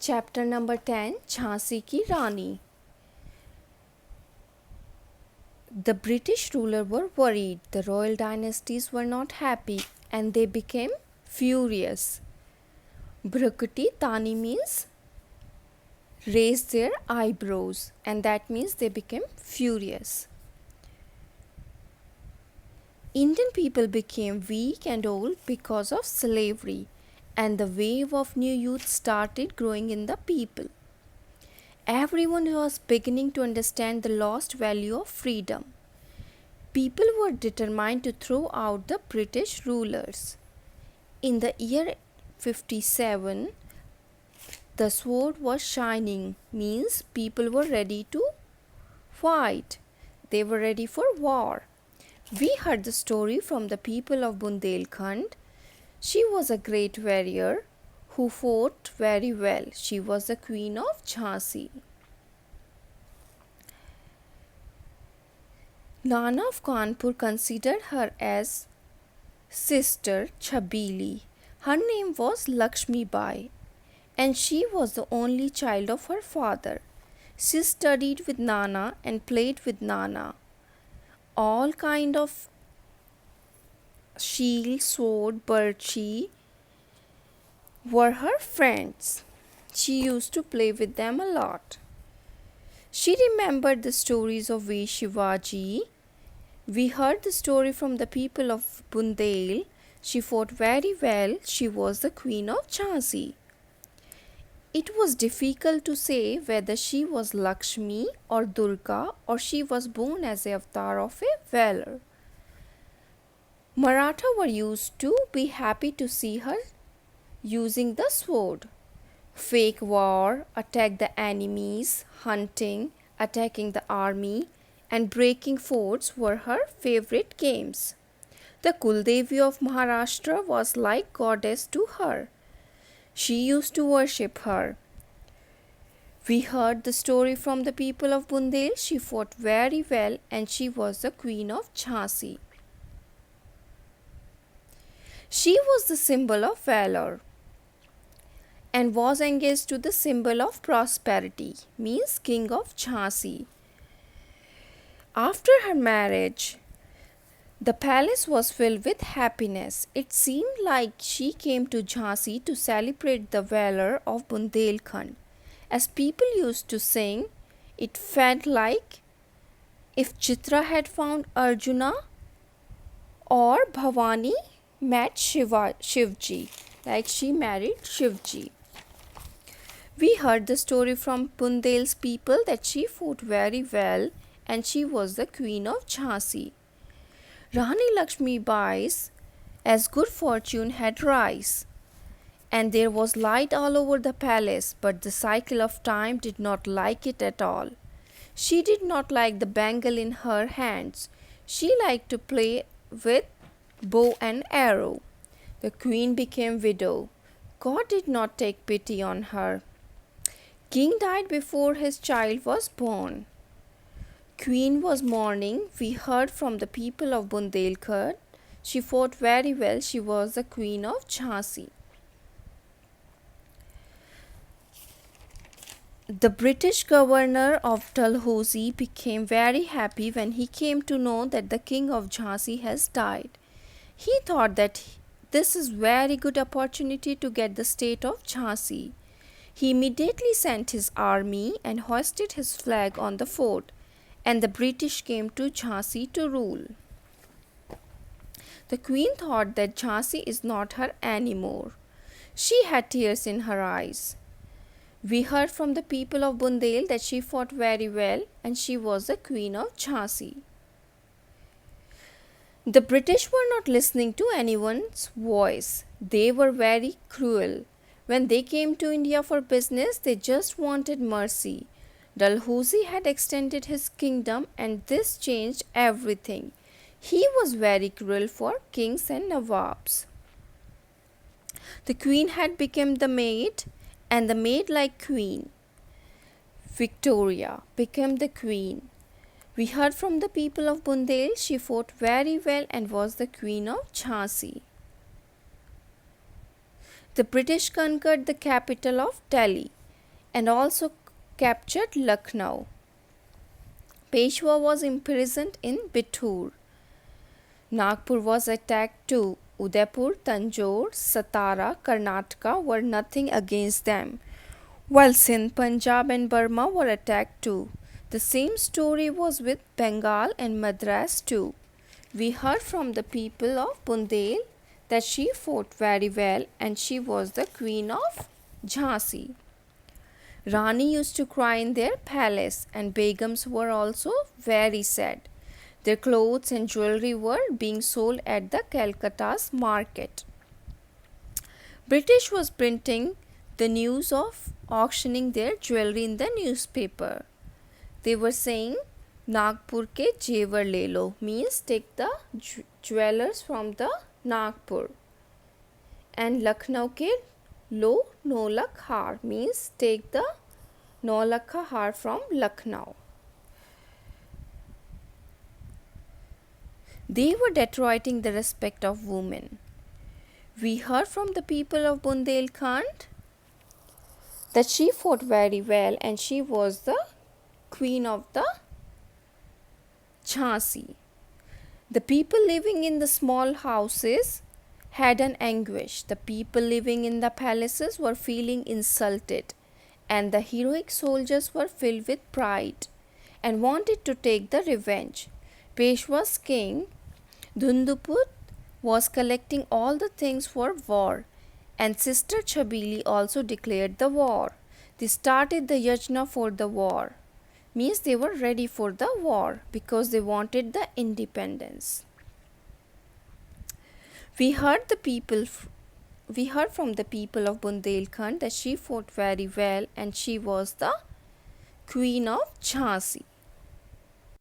Chapter number 10, Jhansi ki Rani. The British rulers were worried. The royal dynasties were not happy and they became furious. Bhrukuti Tani means raised their eyebrows, and that means they became furious. Indian people became weak and old because of slavery, and the wave of new youth started growing in the people. Everyone was beginning to understand the lost value of freedom. People were determined to throw out the British rulers. In the year 57, the sword was shining, means people were ready to fight. They were ready for war. We heard the story from the people of Bundelkhand. She was a great warrior who fought very well. She was the queen of Jhansi. Nana of Kanpur considered her as sister Chabili. Her name was Lakshmi Bai, and she was the only child of her father. She studied with Nana and played with Nana. All kind of shield, sword, birchi were her friends. She used to play with them a lot. She remembered the stories of V. Shivaji. We heard the story from the people of Bundel. She fought very well. She was the queen of Jhansi. It was difficult to say whether she was Lakshmi or Durga or she was born as a avatar of a valor. Maratha were used to be happy to see her using the sword. Fake war, attack the enemies, hunting, attacking the army, and breaking forts were her favorite games. The Kuldevi of Maharashtra was like goddess to her. She used to worship her. We heard the story from the people of Bundel. She fought very well and she was the queen of Jhansi. She was the symbol of valor and was engaged to the symbol of prosperity, means king of Jhansi. After her marriage, the palace was filled with happiness. It seemed like she came to Jhansi to celebrate the valor of Bundelkhand. As people used to sing, it felt like if Chitra had found Arjuna or Bhavani met Shivji, like she married Shivji. We heard the story from Bundel's people that she fought very well and she was the queen of Jhansi. Rani Lakshmi Bai's as good fortune had rise, and there was light all over the palace, but the cycle of time did not like it at all. She did not like the bangle in her hands. She liked to play with bow and arrow. The queen became widow. God did not take pity on her. King died before his child was born. Queen was mourning. We heard from the people of Bundelkhand. She fought very well. She was the queen of Jhansi. The British governor of Dalhousie became very happy when he came to know that the king of Jhansi has died. He thought that this is very good opportunity to get the state of Jhansi. He immediately sent his army and hoisted his flag on the fort, and the British came to Jhansi to rule. The queen thought that Jhansi is not her anymore. She had tears in her eyes. We heard from the people of Bundel that she fought very well and she was the queen of Jhansi. The British were not listening to anyone's voice. They were very cruel. When they came to India for business, they just wanted mercy. Dalhousie had extended his kingdom and this changed everything. He was very cruel for kings and nawabs. The queen had become the maid and the maid like queen. Victoria became the queen. We heard from the people of Bundel. She fought very well and was the queen of Jhansi. The British conquered the capital of Delhi. and also captured Lucknow. Peshwa was imprisoned in Bithur. Nagpur was attacked too. Udaipur, Tanjore, Satara, Karnataka were nothing against them, while Sindh, Punjab, and Burma were attacked too. The same story was with Bengal and Madras too. We heard from the people of Bundel that she fought very well and she was the queen of Jhansi. Rani used to cry in their palace, and Begums were also very sad. Their clothes and jewelry were being sold at the Calcutta's market. British was printing the news of auctioning their jewelry in the newspaper. They were saying Nagpur ke jevar le lo, means take the jewelers from the Nagpur, and Lucknow ke lo nolak har, means take the nolakha har from Lucknow. They were detroiting the respect of women. We heard from the people of Bundelkhand that she fought very well and she was the queen of the Jhansi. The people living in the small houses had an anguish. The people living in the palaces were feeling insulted, and the heroic soldiers were filled with pride and wanted to take the revenge. Peshwa's king Dhunduput was collecting all the things for war, and Sister Chabili also declared the war. They started the yajna for the war, means they were ready for the war because they wanted the independence. We heard from the people of Bundelkhand that she fought very well and she was the queen of Jhansi.